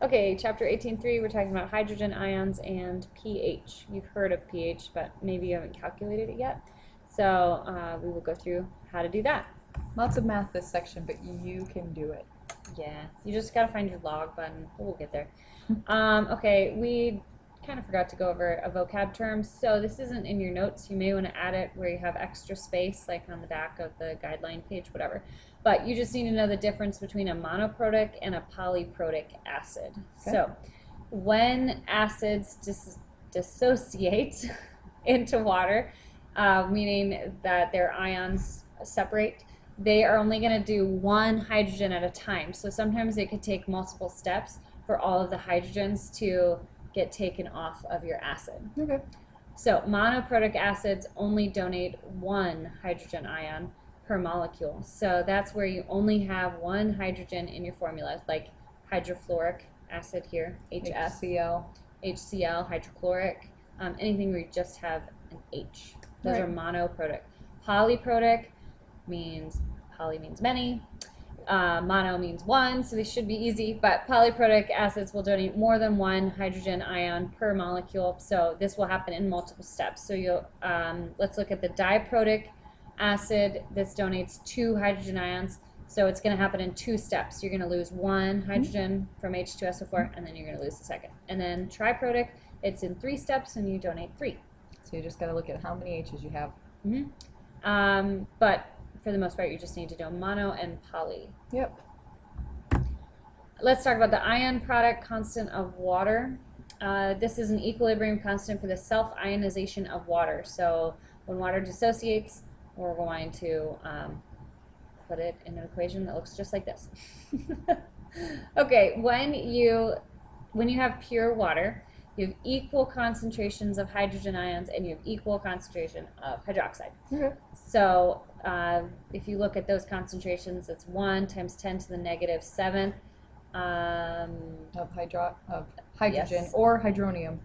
Okay, chapter 18.3, we're talking about hydrogen ions and pH. You've heard of pH, but maybe you haven't calculated it yet. So we will go through how to do that. Lots of math this section, but you can do it. Yeah, you just gotta find your log button. We'll get there. Okay, we kind of forgot to go over a vocab term. So this isn't in your notes. You may want to add it where you have extra space, like on the back of the guideline page, whatever. But you just need to know the difference between a monoprotic and a polyprotic acid. Okay. So when acids dissociate into water, meaning that their ions separate, they are only going to do one hydrogen at a time. So sometimes it could take multiple steps for all of the hydrogens to get taken off of your acid. Okay. So monoprotic acids only donate one hydrogen ion per molecule. So that's where you only have one hydrogen in your formula, like hydrofluoric acid here, HS, HCl, hydrochloric, anything where you just have an H. Those are monoprotic. Polyprotic means, poly means many, mono means one, so these should be easy, but polyprotic acids will donate more than one hydrogen ion per molecule, so this will happen in multiple steps. So you'll, let's look at the diprotic acid. This donates two hydrogen ions, so it's going to happen in two steps. You're going to lose one hydrogen from H2SO4, and then you're going to lose the second. And then triprotic, it's in three steps, and you donate three. So you just got to look at how many H's you have. But for the most part, you just need to know mono and poly. Yep. Let's talk about the ion product constant of water. This is an equilibrium constant for the self-ionization of water. So when water dissociates, we're going to put it in an equation that looks just like this. Okay, when you have pure water, you have equal concentrations of hydrogen ions and you have equal concentration of hydroxide. Okay. So if you look at those concentrations, it's 1 times 10 to the negative 7 of hydrogen yes. or hydronium.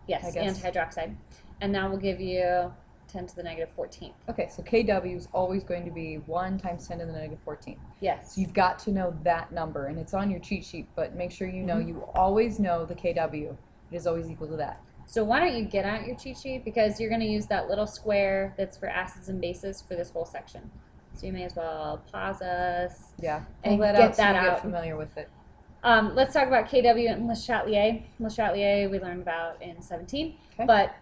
Yes, and hydroxide. And that will give you 10 to the negative 14th. Okay, so Kw is always going to be 1 times 10 to the negative 14th. Yes. So you've got to know that number, and it's on your cheat sheet, but make sure you know you always know the Kw. It is always equal to that. So why don't you get out your cheat sheet, because you're going to use that little square that's for acids and bases for this whole section. So you may as well pause us. Yeah, and get that so you out. get familiar with it. Let's talk about Kw and Le Chatelier. Le Chatelier we learned about in 17, okay. But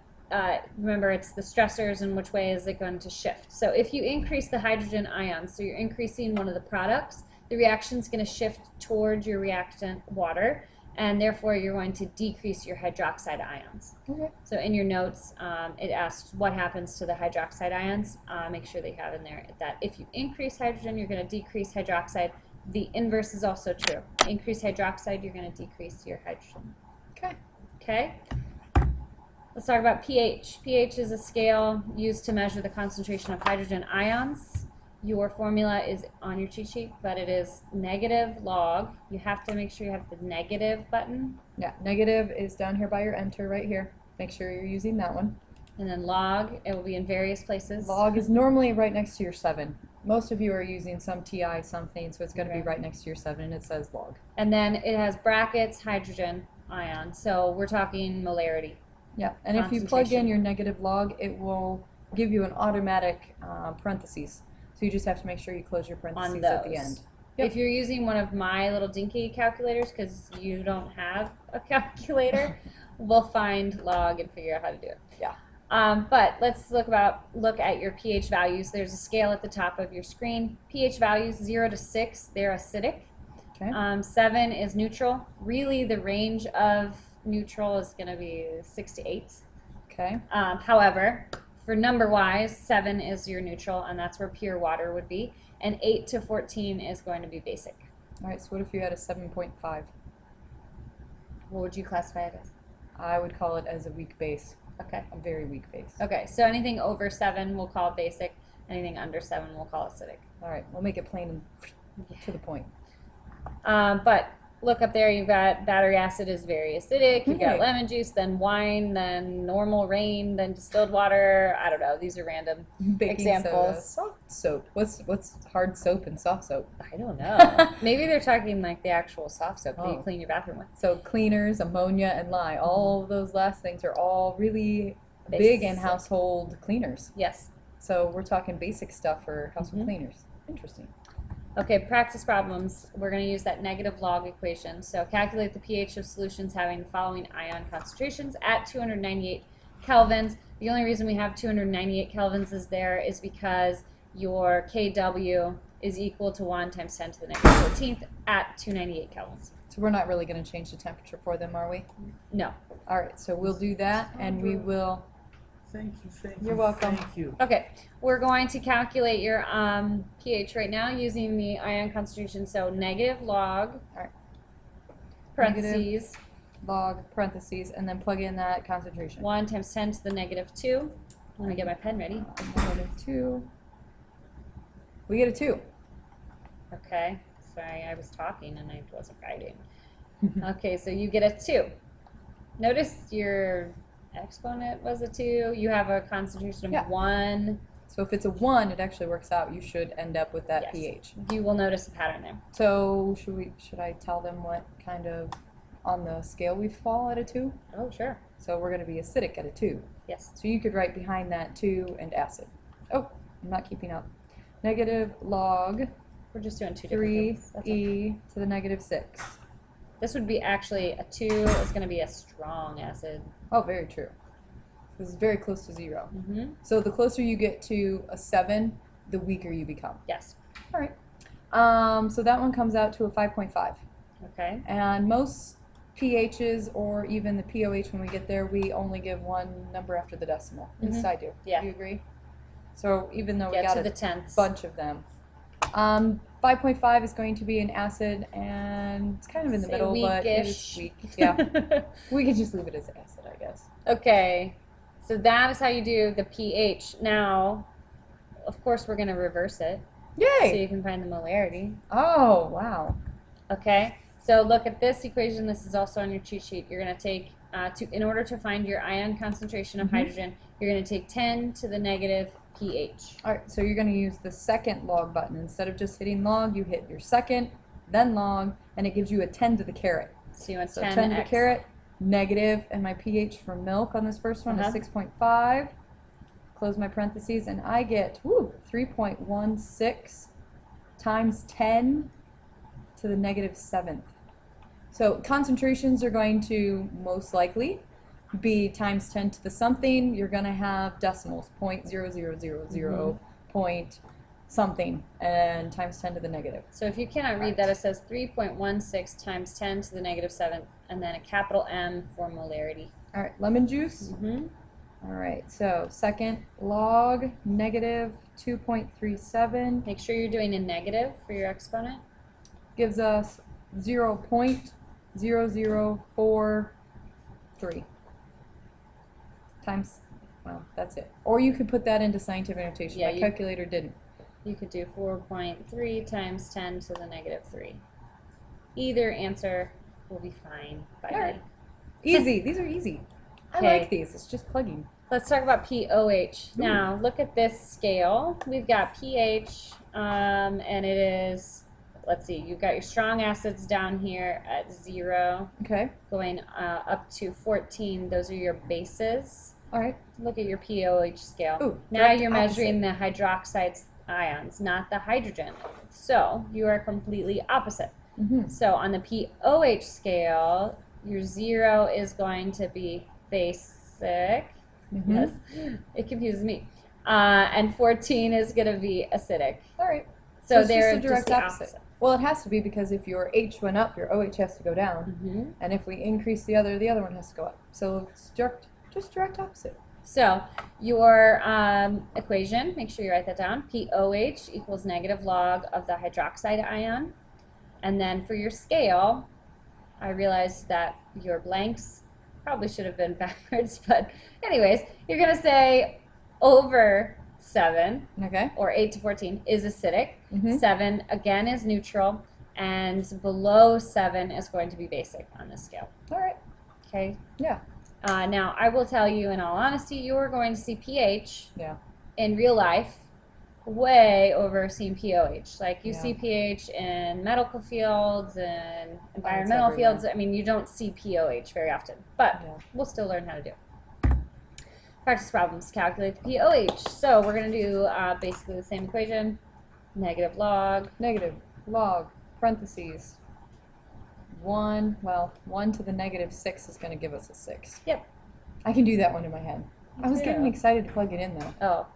remember, it's the stressors and which way is it going to shift. So if you increase the hydrogen ions, so you're increasing one of the products, the reaction is going to shift towards your reactant water, and therefore you're going to decrease your hydroxide ions. Okay. So in your notes, it asks what happens to the hydroxide ions. Make sure they have in there that if you increase hydrogen, you're going to decrease hydroxide. The inverse is also true. Increase hydroxide, you're going to decrease your hydrogen. Okay. Okay? Let's talk about pH. pH is a scale used to measure the concentration of hydrogen ions. Your formula is on your cheat sheet, but it is negative log. You have to make sure you have the negative button. Yeah, negative is down here by your enter right here. Make sure you're using that one. And then log, it will be in various places. Log is normally right next to your 7. Most of you are using some TI something, so it's going to be right next to your 7, and it says log. And then it has brackets, hydrogen ion. So we're talking molarity. Yeah, and if you plug in your negative log, it will give you an automatic parentheses. So you just have to make sure you close your parentheses at the end. Yep. If you're using one of my little dinky calculators, because you don't have a calculator, we'll find log and figure out how to do it. Yeah. But let's look at your pH values. There's a scale at the top of your screen. pH values 0 to 6, they're acidic. Okay. 7 is neutral. Really, the range of neutral is going to be 6 to 8. Okay. However, for number-wise, 7 is your neutral, and that's where pure water would be. And 8 to 14 is going to be basic. All right, so what if you had a 7.5? What would you classify it as? I would call it as a weak base. Okay. A very weak base. Okay, so anything over 7 we'll call basic. Anything under 7 we'll call acidic. All right, we'll make it plain and to the point. But look up there, you've got battery acid is very acidic, you've got Okay. lemon juice, then wine, then normal rain, then distilled water. I don't know. These are random Baking examples. soda, soft soap. What's hard soap and soft soap? I don't know. Maybe they're talking like the actual soft soap that you Oh. clean your bathroom with. So cleaners, ammonia, and lye. All of those last things are all really big in Basic. household cleaners. Yes. So we're talking basic stuff for household Mhm. cleaners. Interesting. Okay, practice problems. We're going to use that negative log equation. So calculate the pH of solutions having the following ion concentrations at 298 kelvins. The only reason we have 298 kelvins is there is because your Kw is equal to 1 times 10 to the negative 14th at 298 kelvins. So we're not really going to change the temperature for them, are we? No. All right, so we'll do that, and we will. Thank you. You're welcome. Thank you. Okay, we're going to calculate your pH right now using the ion concentration. So negative log, Alright. parentheses, Log parentheses, and then plug in that concentration. 1 times 10 to the negative 2. Let me get my pen ready. -2. We get a 2. Okay, sorry, I was talking and I wasn't writing. Okay, so you get a 2. Notice your exponent was a 2. You have a concentration of Yeah. 1. So if it's a 1, it actually works out. You should end up with that Yes. pH. You will notice a pattern there. So should I tell them what kind of on the scale we fall at a 2? Oh, sure. So we're going to be acidic at a 2. Yes. So you could write behind that 2 and acid. Oh, I'm not keeping up. Negative log We're just doing two different things. That's okay. 3e to the negative 6. This would be actually a 2 is going to be a strong acid. Oh, very true. This is very close to 0. Mm-hmm. So the closer you get to a 7, the weaker you become. Yes. All right. So that one comes out to a 5.5. Okay. And most pHs or even the POH when we get there, we only give one number after the decimal. At least I do. Yeah. Do you agree? So even though we Get got to a the tenths. bunch of them. 5.5 is going to be an acid, and it's kind of in the Say middle, but it is weakish. weak. Yeah. We could just leave it as acid, I guess. Okay. So that is how you do the pH. Now, of course, we're going to reverse it. So Yay! you can find the molarity. Oh, wow. Okay. So look at this equation. This is also on your cheat sheet. You're going to take, in order to find your ion concentration of Mhm. hydrogen, you're going to take 10 to the negative pH. All right, so you're going to use the second log button. Instead of just hitting log, you hit your second, then log, and it gives you a 10 to the caret. So you want So 10, 10 to the x. caret, negative, and my pH for milk on this first one Uh-huh. is 6.5. Close my parentheses, and I get 3.16 times 10 to the negative 7th. So concentrations are going to most likely be times 10 to the something. You're going to have decimals, 0.0000, point something, and times 10 to the negative. So if you cannot read that, it says 3.16 times 10 to the negative 7th, and then a capital M for molarity. All right, lemon juice. Mm-hmm. All right, so second log negative 2.37 Make sure you're doing a negative for your exponent. gives us 0.0043 times, well, that's it. Or you could put that into scientific notation. Yeah, My you- calculator didn't. You could do 4.3 times 10 to the negative 3. Either answer will be fine by All right. me. Easy. These are easy. I Okay. like these. It's just plugging. Let's talk about pOH. Ooh. Now, look at this scale. We've got pH, and it is, let's see, you've got your strong acids down here at 0, Okay. going up to 14. Those are your bases. All right. Look at your pOH scale. Ooh, Now direct you're measuring the hydroxide ions, not the hydrogen. So you are completely opposite. Mm-hmm. So on the pOH scale, your 0 is going to be basic. Mm-hmm. Yes, it confuses me. And 14 is going to be acidic. All right. So it's they're just a direct the opposite. Well, it has to be because if your H went up, your OH has to go down. Mhm. And if we increase the other one has to go up. So it's just direct opposite. So your equation, make sure you write that down. pOH equals negative log of the hydroxide ion. And then for your scale, I realized that your blanks probably should have been backwards, but anyways, you're going to say over 7, Okay. or 8 to 14, is acidic. Mm-hmm. 7, again, is neutral. and below 7 is going to be basic on this scale. All right. Okay. Yeah. Now, I will tell you, in all honesty, you're going to see pH Yeah. in real life way over seeing pOH. Like, you Yeah. see pH in medical fields and environmental everywhere. fields. I mean, you don't see pOH very often, but Yeah. we'll still learn how to do it. Practice problems. Calculate the pOH. So we're going to do basically the same equation. Negative log. Negative log parentheses 1 to the negative 6 is going to give us a 6. Yep. I can do that one in my head. I was getting too. excited to plug it in though. Oh.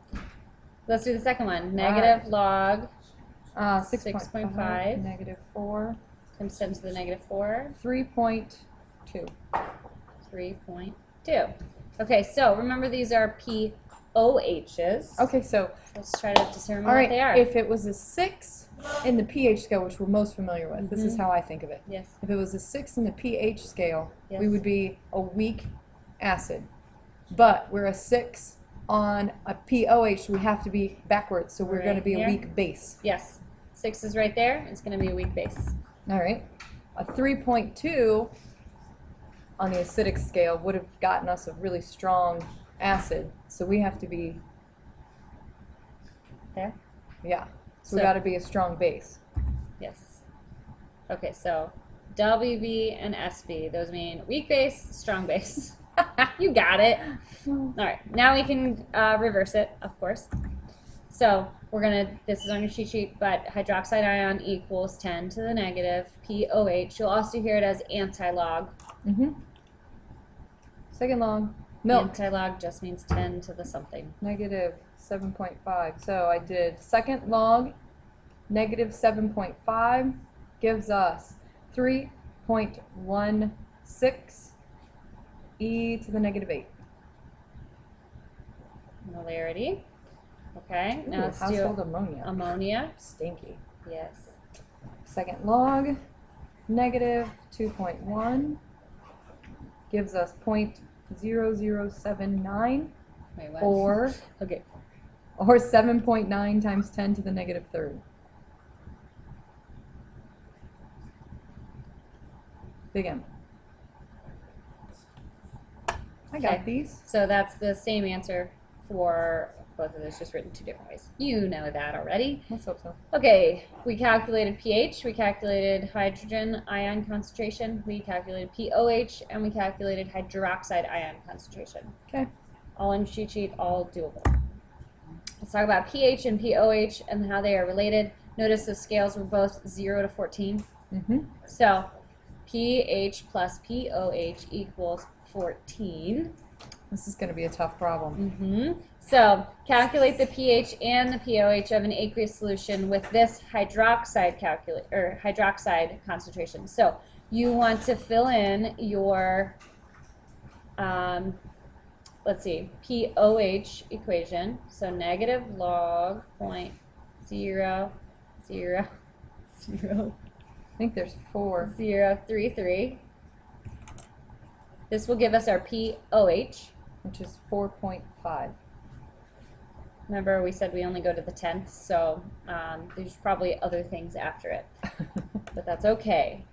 Let's do the second one. Negative log 6.5 negative 4 times 10 to the negative 4. 3.2. 3.2. Okay, so remember these are pOHs. Okay, so Let's try to determine all what right, they are. if it was a 6 in the pH scale, which we're most familiar with, this is Mhm. how I think of it. Yes. If it was a 6 in the pH scale, we Yes. would be a weak acid. But we're a 6 on a pOH, we have to be backwards, so we're going to Right be a here. weak base. Yes. 6 is right there. It's going to be a weak base. All right. A 3.2 on the acidic scale would have gotten us a really strong acid, so we have to be, There? yeah. So we So- got to be a strong base. Yes. Okay, so WB and SB, those mean weak base, strong base. You got it. All right, now we can reverse it, of course. So we're gonna, this is on your cheat sheet, but hydroxide ion equals 10 to the negative pOH. You'll also hear it as anti-log. Mm-hmm. Second log, milk. Anti-log just means 10 to the something. Negative 7.5. So I did second log, negative 7.5 gives us 3.16 e to the negative 8. Molarity. Okay, now Ooh, let's household do ammonia. ammonia. Stinky. Yes. Second log, negative 2.1 gives us 0.0079 Wait, what? or Okay. 7.9 times 10 to the negative third. Big M. I got Okay. these. So that's the same answer for both of those, just written two different ways. You know that already. Let's hope so. Okay, we calculated pH, we calculated hydrogen ion concentration, we calculated pOH, and we calculated hydroxide ion concentration. Okay. All in cheat sheet, all doable. Let's talk about pH and pOH and how they are related. Notice the scales were both 0 to 14. Mm-hmm. So pH plus pOH equals 14. This is going to be a tough problem. So calculate the pH and the pOH of an aqueous solution with this hydroxide hydroxide concentration. So you want to fill in your let's see, pOH equation. So negative log 0.000033. I think there's 4. This will give us our pOH. Which is 4.5. Remember, we said we only go to the 10th, so there's probably other things after it, but that's okay.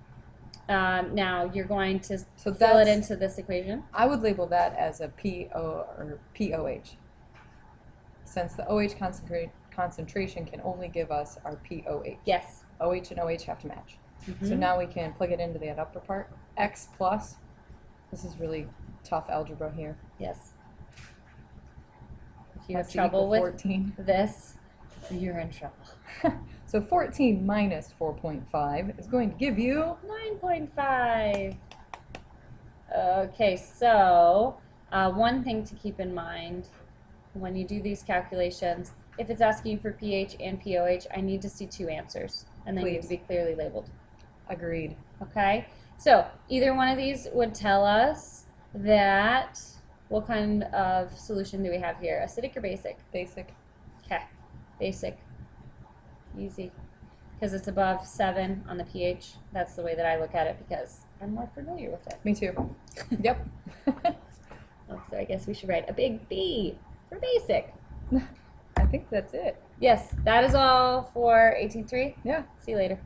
Now you're going to So fill it that's- into this equation. I would label that as a pOH, since the OH concentration can only give us our pOH. Yes. OH and OH have to match. So now we can plug it into that upper part. X plus, this is really tough algebra here. Yes. If you Has have to trouble equal with 14. this, you're in trouble. So 14 minus 4.5 is going to give you 9.5. Okay, so one thing to keep in mind when you do these calculations, if it's asking for pH and pOH, I need to see two answers, and they need Please. to be clearly labeled. agreed. Okay, so either one of these would tell us that what kind of solution do we have here? Acidic or basic? Basic. Okay, basic. Easy. Because it's above 7 on the pH. That's the way that I look at it because I'm more familiar with it. Me too. Yep. Oh, so I guess we should write a big B for basic. I think that's it. Yes, that is all for 18.3. Yeah. See you later.